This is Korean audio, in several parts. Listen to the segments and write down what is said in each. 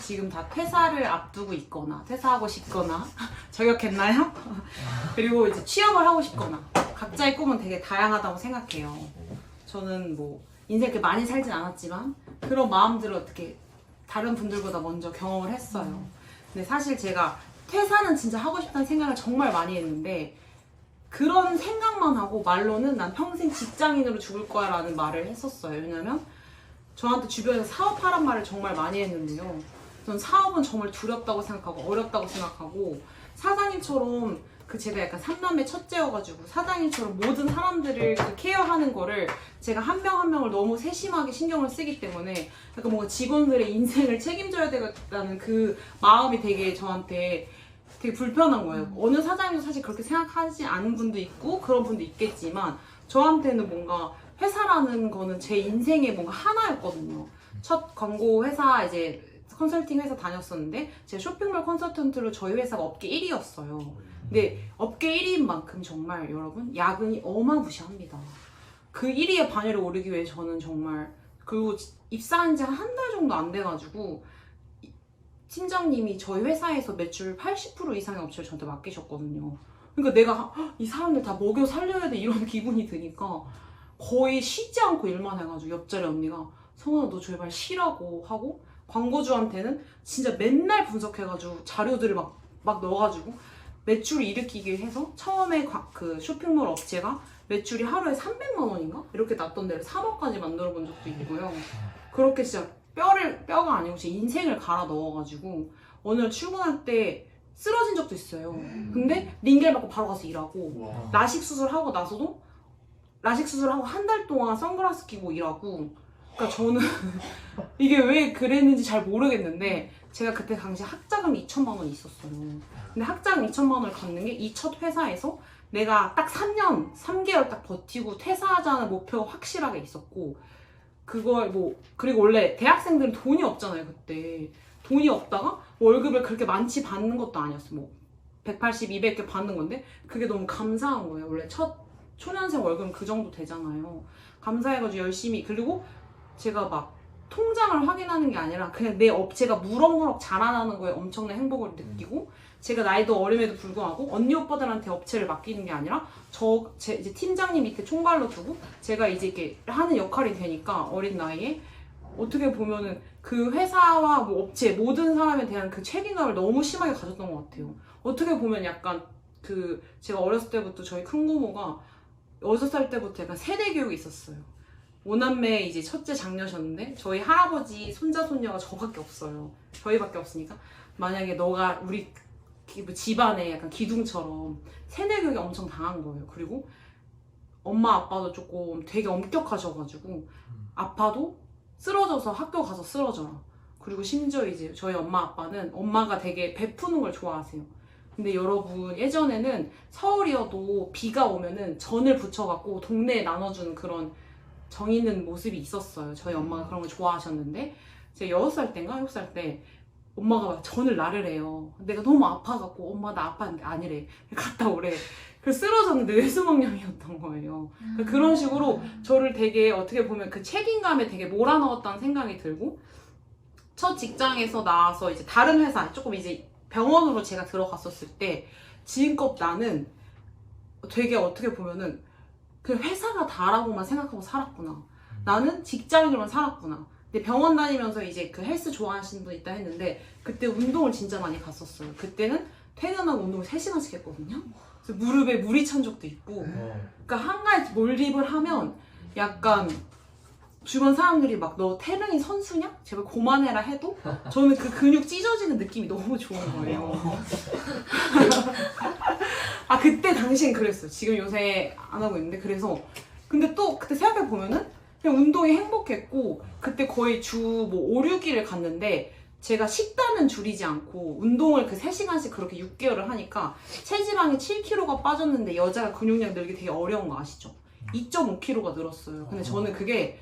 지금 다 퇴사를 앞두고 있거나 퇴사하고 싶거나 저격했나요? 그리고 이제 취업을 하고 싶거나 각자의 꿈은 되게 다양하다고 생각해요. 저는 뭐 인생 그렇게 많이 살진 않았지만 그런 마음들을 어떻게 다른 분들보다 먼저 경험을 했어요. 근데 사실 제가 퇴사는 진짜 하고 싶다는 생각을 정말 많이 했는데 그런 생각만 하고 말로는 난 평생 직장인으로 죽을 거야 라는 말을 했었어요. 왜냐면 저한테 주변에서 사업하란 말을 정말 많이 했는데요. 전 사업은 정말 두렵다고 생각하고 어렵다고 생각하고 사장님처럼 제가 약간 3남매 첫째여가지고 사장님처럼 모든 사람들을 케어하는 거를 제가 한 명 한 명을 너무 세심하게 신경을 쓰기 때문에 약간 뭔가 직원들의 인생을 책임져야 되겠다는 그 마음이 되게 저한테 되게 불편한 거예요. 어느 사장님도 사실 그렇게 생각하지 않은 분도 있고 그런 분도 있겠지만 저한테는 뭔가 회사라는 거는 제 인생의 뭔가 하나였거든요. 첫 광고 회사 이제 컨설팅 회사 다녔었는데 제가 쇼핑몰 컨설턴트로 저희 회사가 업계 1위였어요. 근데 업계 1위인 만큼 정말 여러분 야근이 어마무시합니다. 그 1위의 반열에 오르기 위해 저는 정말 그리고 입사한 지 한 달 정도 안 돼가지고 팀장님이 저희 회사에서 매출 80% 이상의 업체를 저한테 맡기셨거든요. 그러니까 내가 이 사람들 다 먹여 살려야 돼 이런 기분이 드니까 거의 쉬지 않고 일만 해가지고 옆자리 언니가 성원아 너 제발 쉬라고 하고 광고주한테는 진짜 맨날 분석해가지고 자료들을 막 넣어가지고 매출을 일으키기 위해서 처음에 그 쇼핑몰 업체가 매출이 하루에 300만 원인가? 이렇게 났던 데를 3억까지 만들어 본 적도 있고요. 그렇게 진짜 뼈가 아니고 제 인생을 갈아 넣어가지고 어느 날 출근할 때 쓰러진 적도 있어요. 근데 링겔 받고 바로 가서 일하고 라식 수술하고 나서도 라식 수술하고 한 달 동안 선글라스 끼고 일하고 그러니까 저는 이게 왜 그랬는지 잘 모르겠는데 제가 그때 당시 학자금이 2천만 원이 있었어요. 근데 학자금 2천만 원을 갚는 게 이 첫 회사에서 내가 딱 3년, 3개월 딱 버티고 퇴사하자는 목표가 확실하게 있었고 그걸 그리고 원래 대학생들은 돈이 없잖아요 그때. 돈이 없다가 월급을 그렇게 많지 받는 것도 아니었어. 180, 200개 받는 건데 그게 너무 감사한 거예요. 원래 첫 초년생 월급은 그 정도 되잖아요. 감사해가지고 열심히 그리고 제가 막 통장을 확인하는 게 아니라 그냥 내 업체가 무럭무럭 자라나는 거에 엄청난 행복을 느끼고 제가 나이도 어림에도 불구하고 언니 오빠들한테 업체를 맡기는 게 아니라 이제 팀장님 밑에 총괄로 두고 제가 이제 이렇게 하는 역할이 되니까 어린 나이에 어떻게 보면은 그 회사와 업체 모든 사람에 대한 그 책임감을 너무 심하게 가졌던 것 같아요. 어떻게 보면 약간 제가 어렸을 때부터 저희 큰 고모가 6살 때부터 약간 세대 교육이 있었어요. 5남매 이제 첫째 장녀셨는데 저희 할아버지 손자 손녀가 저밖에 없어요. 저희밖에 없으니까 만약에 너가 우리 집안에 약간 기둥처럼 세대 교육이 엄청 당한 거예요. 그리고 엄마 아빠도 조금 되게 엄격하셔가지고 아파도 쓰러져서 학교 가서 쓰러져라. 그리고 심지어 이제 저희 엄마 아빠는 엄마가 되게 베푸는 걸 좋아하세요. 근데 여러분 예전에는 서울이어도 비가 오면은 전을 붙여갖고 동네에 나눠주는 그런 정 있는 모습이 있었어요. 저희 엄마가 그런 걸 좋아하셨는데 제가 6살 때인가 7살 때 엄마가 막 전을 나르래요. 내가 너무 아파갖고 엄마 나 아팠는데 아니래. 갔다 오래. 그래서 쓰러졌는데 뇌수막염이었던 거예요. 그런 식으로 저를 되게 어떻게 보면 그 책임감에 되게 몰아넣었다는 생각이 들고 첫 직장에서 나와서 이제 다른 회사 조금 이제 병원으로 제가 들어갔었을 때 지금껏 나는 되게 어떻게 보면은 그 회사가 다라고만 생각하고 살았구나. 나는 직장인으로만 살았구나. 근데 병원 다니면서 이제 그 헬스 좋아하시는 분 있다 했는데 그때 운동을 진짜 많이 갔었어요. 그때는 퇴근하고 운동을 3시간씩 했거든요. 그래서 무릎에 물이 찬 적도 있고 그러니까 한가지 몰입을 하면 약간 주변 사람들이 막 너 태릉이 선수냐? 제발 그만해라 해도 저는 그 근육 찢어지는 느낌이 너무 좋은 거예요. 아 그때 당시엔 그랬어요. 지금 요새 안 하고 있는데 그래서 근데 또 그때 생각해 보면은 그냥 운동이 행복했고 그때 거의 주 5, 6일을 갔는데 제가 식단은 줄이지 않고 운동을 그 3시간씩 그렇게 6개월을 하니까 체지방이 7kg가 빠졌는데 여자가 근육량 늘기 되게 어려운 거 아시죠? 2.5kg가 늘었어요. 근데 저는 그게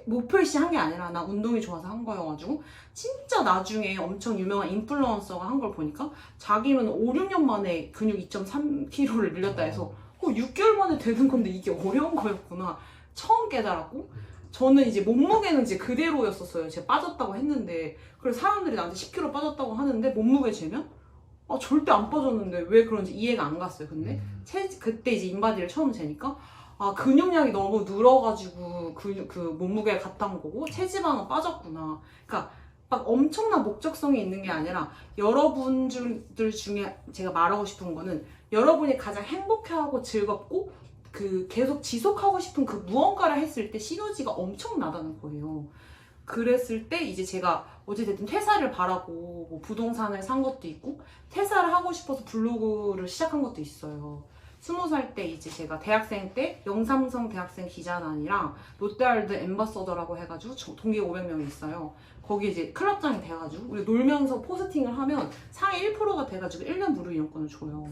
목표일시 한 게 아니라 나 운동이 좋아서 한 거여가지고 진짜 나중에 엄청 유명한 인플루언서가 한 걸 보니까 자기는 5, 6년 만에 근육 2.3kg를 늘렸다 해서 6개월 만에 되는 건데 이게 어려운 거였구나 처음 깨달았고 저는 이제 몸무게는 이제 그대로였었어요. 제가 빠졌다고 했는데 그래서 사람들이 나한테 10kg 빠졌다고 하는데 몸무게 재면 절대 안 빠졌는데 왜 그런지 이해가 안 갔어요. 근데 그때 이제 인바디를 처음 재니까 근육량이 너무 늘어가지고 그 몸무게가 갔다는 거고 체지방은 빠졌구나. 그러니까 막 엄청난 목적성이 있는 게 아니라 여러분들 중에 제가 말하고 싶은 거는 여러분이 가장 행복해하고 즐겁고 계속 지속하고 싶은 그 무언가를 했을 때 시너지가 엄청나다는 거예요. 그랬을 때 이제 제가 어찌됐든 퇴사를 바라고 뭐 부동산을 산 것도 있고 퇴사를 하고 싶어서 블로그를 시작한 것도 있어요. 20살 때 이제 제가 대학생 때 영삼성 대학생 기자단이랑 롯데월드 엠버서더라고 해가지고 동기 500명이 있어요. 거기 이제 클럽장이 돼가지고 우리 놀면서 포스팅을 하면 상위 1%가 돼가지고 1년 무료 이용권을 줘요.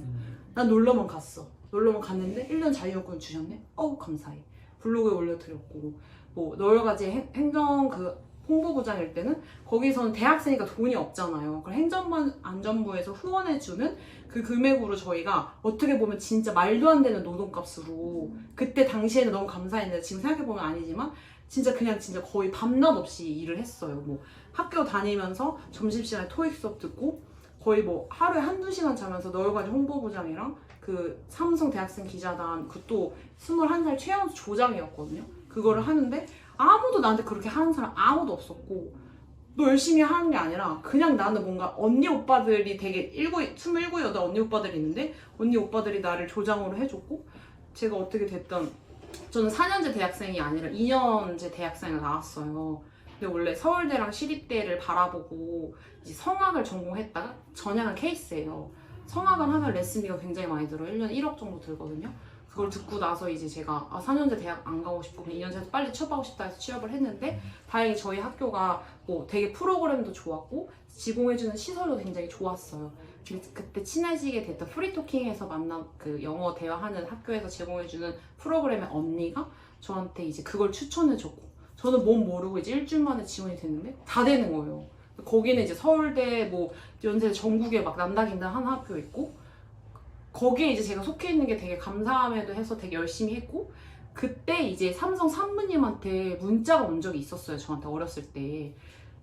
난 놀러만 갔어. 놀러만 갔는데 1년 자유이용권을 주셨네? 감사해. 블로그에 올려드렸고 뭐 여러 가지 행정 홍보부장일 때는 거기서는 대학생이니까 돈이 없잖아요. 그럼 행정안전부에서 후원해주는 그 금액으로 저희가 어떻게 보면 진짜 말도 안 되는 노동값으로 그때 당시에는 너무 감사했는데 지금 생각해보면 아니지만 진짜 거의 밤낮 없이 일을 했어요. 뭐 학교 다니면서 점심시간에 토익 수업 듣고 거의 뭐 하루에 한두 시간 자면서 여러 가지 홍보부장이랑 그 삼성 대학생 기자단 그것도 21살 최연소 조장이었거든요. 그거를 하는데 아무도 나한테 그렇게 하는 사람 아무도 없었고 너 열심히 하는 게 아니라 그냥 나는 뭔가 언니 오빠들이 되게 27, 8 언니 오빠들이 있는데 언니 오빠들이 나를 조장으로 해줬고 제가 어떻게 됐든 저는 4년제 대학생이 아니라 2년제 대학생을 나왔어요. 근데 원래 서울대랑 시립대를 바라보고 이제 성악을 전공했다가 전향한 케이스예요. 성악을 하면 레슨비가 굉장히 많이 들어요. 1년에 1억 정도 들거든요. 그걸 듣고 나서 이제 제가 4년제 대학 안 가고 싶고 그냥 2년제에서 빨리 취업하고 싶다 해서 취업을 했는데 다행히 저희 학교가 뭐 되게 프로그램도 좋았고 지공해주는 시설도 굉장히 좋았어요. 그때 친해지게 됐던 프리토킹에서 만난 그 영어 대화하는 학교에서 제공해주는 프로그램의 언니가 저한테 이제 그걸 추천해줬고 저는 뭔 모르고 이제 일주일 만에 지원이 됐는데 다 되는 거예요. 거기는 이제 서울대 뭐 연세 전국에 막 난다긴다 한 학교 있고 거기에 이제 제가 속해 있는 게 되게 감사함에도 해서 되게 열심히 했고 그때 이제 삼성 산부님한테 문자가 온 적이 있었어요. 저한테 어렸을 때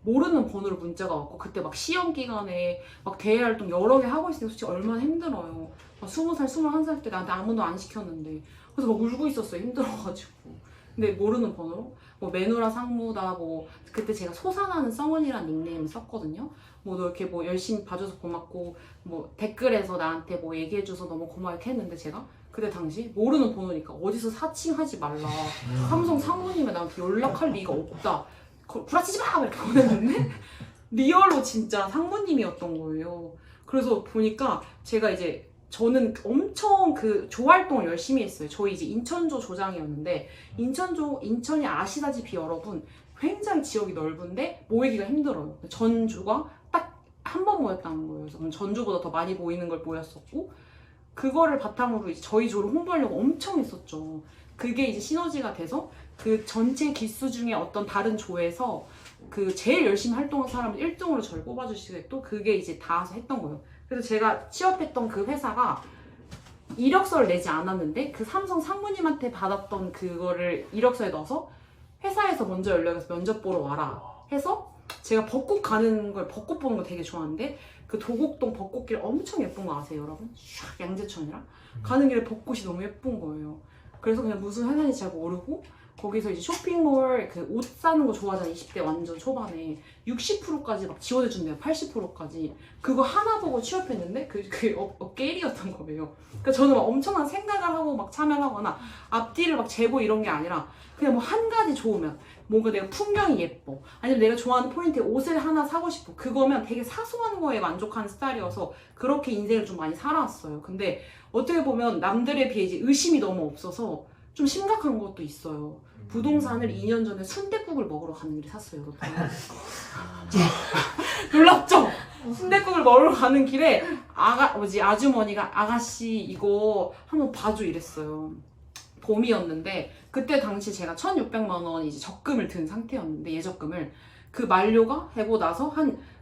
모르는 번호로 문자가 왔고 그때 막 시험 기간에 막 대외 활동 여러 개 하고 있으니까 솔직히 얼마나 힘들어요. 막 20살, 21살 때 나한테 아무도 안 시켰는데 그래서 막 울고 있었어요. 힘들어가지고. 근데 모르는 번호로 뭐 매누라 상무다 뭐 그때 제가 소산하는 성은이라는 닉네임을 썼거든요. 뭐 너 이렇게 뭐 열심히 봐줘서 고맙고 뭐 댓글에서 나한테 뭐 얘기해줘서 너무 고마워 이렇게 했는데 제가 그때 당시 모르는 번호니까 어디서 사칭하지 말라 삼성 상무님이 나한테 연락할 리가 없다 구라치지 마! 이렇게 보냈는데 리얼로 진짜 상무님이었던 거예요. 그래서 보니까 제가 이제 저는 엄청 그 조활동을 열심히 했어요. 저희 이제 인천조 조장이었는데 인천이 아시다시피 여러분 굉장히 지역이 넓은데 모이기가 힘들어요. 전조가 딱 한 번 모였다는 거예요. 그래서 전조보다 더 많이 모이는 걸 모였었고 그거를 바탕으로 이제 저희 조를 홍보하려고 엄청 했었죠. 그게 이제 시너지가 돼서 그 전체 기수 중에 어떤 다른 조에서 그 제일 열심히 활동한 사람을 1등으로 저를 꼽아주시고 또 그게 이제 닿아서 했던 거예요. 그래서 제가 취업했던 그 회사가 이력서를 내지 않았는데 그 삼성 상무님한테 받았던 그거를 이력서에 넣어서 회사에서 먼저 연락해서 면접 보러 와라 해서 제가 벚꽃 가는 걸 벚꽃 보는 거 되게 좋아하는데 그 도곡동 벚꽃길 엄청 예쁜 거 아세요 여러분? 샥 양재천이랑 가는 길에 벚꽃이 너무 예쁜 거예요. 그래서 그냥 무슨 회사인지 잘 모르고 거기서 이제 쇼핑몰 그 옷 사는 거 좋아하잖아요. 20대 완전 초반에 60%까지 막 지원해준대요. 80%까지 그거 하나 보고 취업했는데 그게 어깨 1위였던 거예요. 그러니까 저는 막 엄청난 생각을 하고 막 참여를 하거나 앞뒤를 막 재고 이런 게 아니라 그냥 뭐 한 가지 좋으면 뭔가 내가 풍경이 예뻐 아니면 내가 좋아하는 포인트에 옷을 하나 사고 싶어 그거면 되게 사소한 거에 만족하는 스타일이어서 그렇게 인생을 좀 많이 살아왔어요. 근데 어떻게 보면 남들에 비해 이제 의심이 너무 없어서 좀 심각한 것도 있어요. 부동산을 2년 전에 순댓국을 먹으러 가는 길에 샀어요, 여러분. 놀랍죠? 순댓국을 먹으러 가는 길에 아주머니가 아가씨 이거 한번 봐줘 이랬어요. 봄이었는데 그때 당시 제가 1,600만 원 이제 적금을 든 상태였는데 예적금을 그 만료가 되고 나서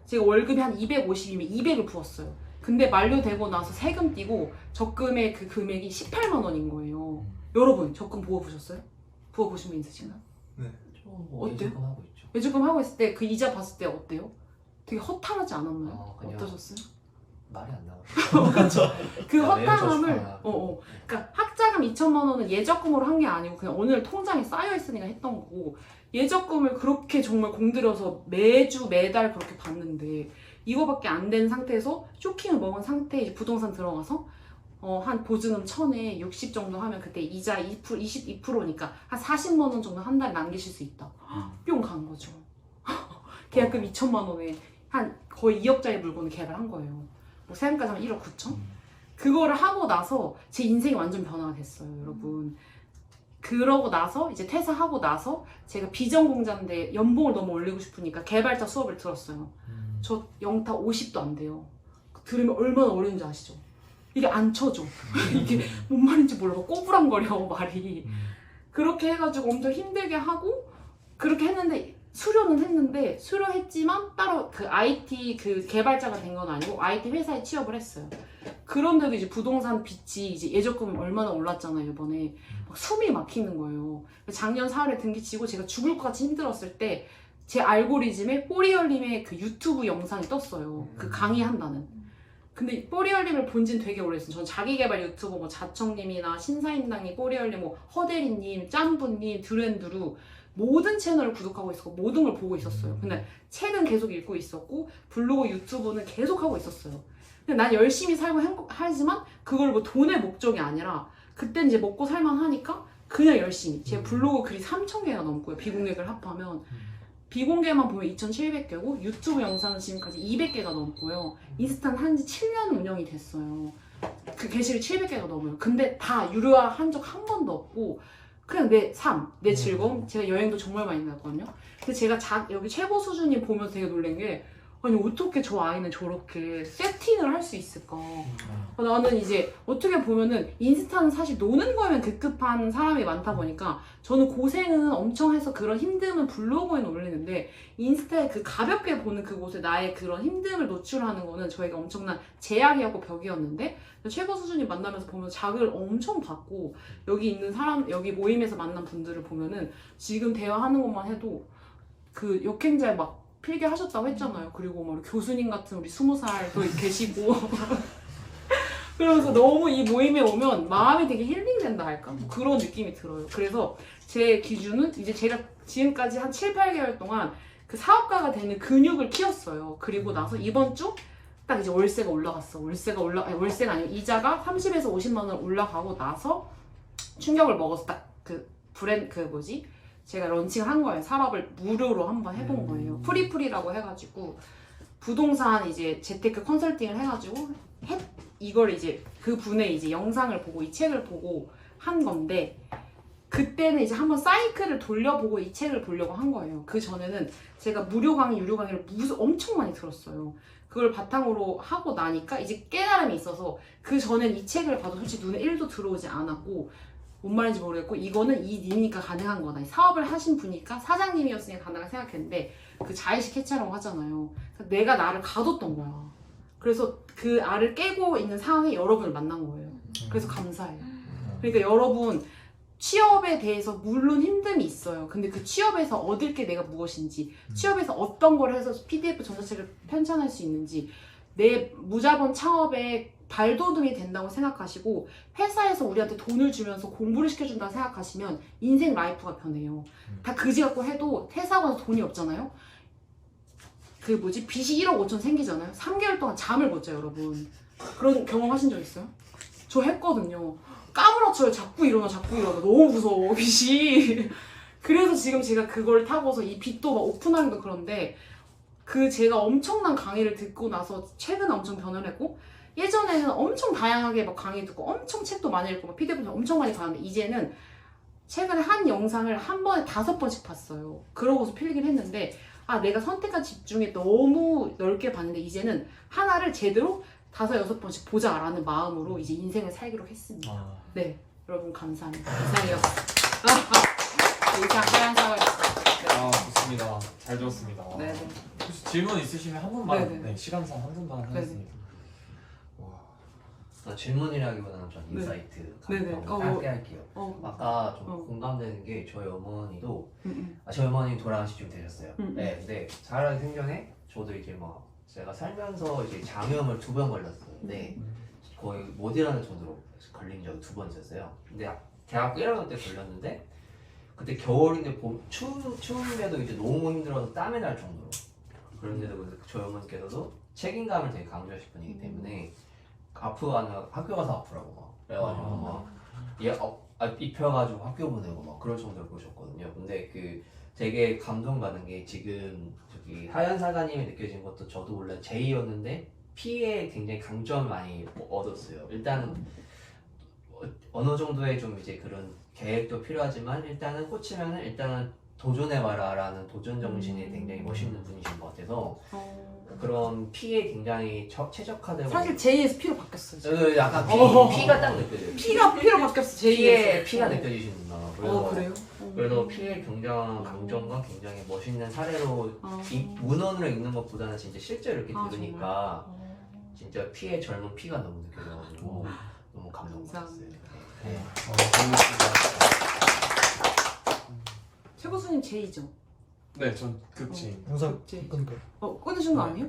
제가 월급이 한 250이면 200을 부었어요. 근데 만료되고 나서 세금 떼고 적금의 그 금액이 18만 원인 거예요. 여러분 적금 부어보셨어요? 부어보신 분 있으신가요? 네. 뭐 어때요? 예적금 하고 있죠. 예적금 하고 있을 때 그 이자 봤을 때 어때요? 되게 허탈하지 않았나요? 그냥 어떠셨어요? 말이 안 나오죠. 그렇죠. 그 아, 허탈함을 내일 저 그러니까 학자금 2천만 원은 예적금으로 한 게 아니고 그냥 오늘 통장에 쌓여 있으니까 했던 거고 예적금을 그렇게 정말 공들여서 매주 매달 그렇게 받는데 이거밖에 안 된 상태에서 쇼킹을 먹은 상태에 이제 부동산 들어가서 한 보증금 1000에 60 정도 하면 그때 이자 22%니까 한 40만 원 정도 한 달에 남기실 수 있다. 뿅 간 거죠. 계약금 2천만 원에 한 거의 2억짜리 물건을 계약을 한 거예요. 뭐 세금까지 하면 1억 9천? 그거를 하고 나서 제 인생이 완전 변화가 됐어요, 여러분. 그러고 나서 이제 퇴사하고 나서 제가 비전공자인데 연봉을 너무 올리고 싶으니까 개발자 수업을 들었어요. 저 영타 50도 안 돼요. 들으면 얼마나 어려운지 아시죠? 이게 안 쳐져. 이게 뭔 말인지 몰라. 꼬부랑거려 말이. 그렇게 해가지고 엄청 힘들게 하고 그렇게 했는데 수료는 했는데 수료했지만 따로 그 IT 그 개발자가 된 건 아니고 IT 회사에 취업을 했어요. 그런데도 이제 부동산 빚이 이제 예적금이 얼마나 올랐잖아요 이번에. 막 숨이 막히는 거예요. 작년 4월에 등기치고 제가 죽을 것 같이 힘들었을 때 제 알고리즘에 뽀리얼님의 그 유튜브 영상이 떴어요. 그 강의한다는. 근데 뽀리얼님을 본 지는 되게 오래됐어요. 전 자기개발 유튜버 뭐 자청님이나 신사임당님, 뽀리얼님, 뭐 허대리님, 짬부님, 드랜드루 모든 채널을 구독하고 있었고 모든 걸 보고 있었어요. 근데 책은 계속 읽고 있었고 블로그 유튜브는 계속 하고 있었어요. 근데 난 열심히 살고 하지만 그걸 뭐 돈의 목적이 아니라 그땐 이제 먹고 살만 하니까 그냥 열심히. 제 블로그 글이 3,000개가 넘고요. 비공개글 합하면. 비공개만 보면 2,700개고 유튜브 영상은 지금까지 200개가 넘고요. 인스타는 한지 7년 운영이 됐어요. 그 게시글이 700개가 넘어요. 근데 다 유료화한 적 한 번도 없고 그냥 내 삶, 내 즐거움. 제가 여행도 정말 많이 갔거든요. 근데 제가 여기 최고 수준이 보면서 되게 놀란 게 아니 어떻게 저 아이는 저렇게 세팅을 할 수 있을까. 나는 이제 어떻게 보면은 인스타는 사실 노는 거에만 급급한 사람이 많다 보니까 저는 고생은 엄청 해서 그런 힘듦은 블로그에는 올리는데 인스타에 그 가볍게 보는 그곳에 나의 그런 힘듦을 노출하는 거는 저에게 엄청난 제약이었고 벽이었는데 최고 수준이 만나면서 보면서 자극을 엄청 받고 여기 있는 사람, 여기 모임에서 만난 분들을 보면은 지금 대화하는 것만 해도 그 역행자에 막 필기하셨다고 했잖아요. 그리고 막 교수님 같은 우리 20살도 계시고 그러면서 너무 이 모임에 오면 마음이 되게 힐링된다 할까? 뭐 그런 느낌이 들어요. 그래서 제 기준은 이제 제가 지금까지 한 7, 8개월 동안 그 사업가가 되는 근육을 키웠어요. 그리고 나서 이번 주 딱 이제 월세가 올라갔어. 월세가 아니고 이자가 30에서 50만 원 올라가고 나서 충격을 먹어서 딱 제가 런칭을 한 거예요. 사업을 무료로 한번 해본 거예요. 프리프리라고 해가지고 부동산 이제 재테크 컨설팅을 해가지고 이걸 이제 그 분의 이제 영상을 보고 이 책을 보고 한 건데 그때는 이제 한번 사이클을 돌려보고 이 책을 보려고 한 거예요. 그 전에는 제가 무료 강의, 유료 강의를 엄청 많이 들었어요. 그걸 바탕으로 하고 나니까 이제 깨달음이 있어서 그 전엔 이 책을 봐도 솔직히 눈에 1도 들어오지 않았고 뭔 말인지 모르겠고 이거는 이 님이니까 가능한 거다. 사업을 하신 분이니까 사장님이었으니까 가능하다 생각했는데 그 자의식 해체라고 하잖아요. 내가 나를 가뒀던 거야. 그래서 그 알을 깨고 있는 상황에 여러분을 만난 거예요. 그래서 감사해요. 그러니까 여러분 취업에 대해서 물론 힘듦이 있어요. 근데 그 취업에서 얻을 게 내가 무엇인지 취업에서 어떤 걸 해서 PDF 전자책을 편찬할 수 있는지 내 무자본 창업에 발돋움이 된다고 생각하시고 회사에서 우리한테 돈을 주면서 공부를 시켜준다고 생각하시면 인생 라이프가 변해요. 다 그지 갖고 해도 퇴사하고 나서 돈이 없잖아요. 빚이 1억 5천 생기잖아요. 3개월 동안 잠을 못 자요, 여러분. 그런 경험 하신 적 있어요? 저 했거든요. 까무러쳐요. 자꾸 일어나. 너무 무서워, 빚이. 그래서 지금 제가 그걸 타고서 이 빚도 막 오픈하기도 그런데 제가 엄청난 강의를 듣고 나서 최근에 엄청 변화를 했고 예전에는 엄청 다양하게 막 강의 듣고 엄청 책도 많이 읽고 막 PDF 엄청 많이 봤는데 이제는 최근에 한 영상을 한 번에 5번씩 봤어요. 그러고서 필기를 했는데 내가 선택한 집중에 너무 넓게 봤는데 이제는 하나를 제대로 5, 6번씩 보자라는 마음으로 이제 인생을 살기로 했습니다. 네, 여러분 감사합니다. 이상이었어요. 이상 하얀 좋습니다. 잘 들었습니다. 네. 혹시 질문 있으시면 한 분만, 네네. 시간상 한 분만 하겠습니다. 와. 질문이라기보다는 전 네. 인사이트 네네. 짧게 할게요. 어. 아까 좀 어. 공감되는 게 저희 어머니도 음. 저희 어머니 돌아가신 지 좀 되셨어요. 음. 네, 근데 자라기 생전에 저도 이제 뭐 제가 살면서 이제 장염을 2번 걸렸었는데 거의 못 일어날 정도로 걸린 적이 2번 있었어요. 근데 대학교 1학년 때 걸렸는데 그때 겨울인데 추운데도 이제 너무 힘들어서 땀이 날 정도로 그런데도 저희 어머니께서도 책임감을 되게 강조하실 분이기 때문에 아프면 학교 가서 아프라고 막 그래가지고 막 입혀가지고 학교 보내고 막 그럴 정도로 그러셨거든요. 근데 그 되게 감동받은 게 지금 저기 하연 사가님이 느껴진 것도 저도 원래 J였는데 P에 굉장히 강점을 많이 얻었어요. 일단 어느 정도의 좀 이제 그런 계획도 필요하지만 일단은 꽂히면은 일단은 도전해봐라라는 도전 정신이 굉장히 멋있는 분이신 것 같아서 그런 P에 굉장히 최적화되고 사실 J에서 P로 바뀌었어요. 지금. 약간 P가 딱 느껴져요. P가 P로 바뀌었어. P에 J에서. P가 느껴지시는구나. 그래서 그래요? 그래서 P의 굉장한 강점과 굉장히 멋있는 사례로 문헌으로 읽는 것보다는 진짜 실제로 이렇게 들으니까 진짜 P의 젊은 P가 너무 느껴져가지고 너무 감동받았어요. 네. 최 교수님 J죠? 네, 전 극진. 영상 J. 끊고. 끊으신 거 아니에요?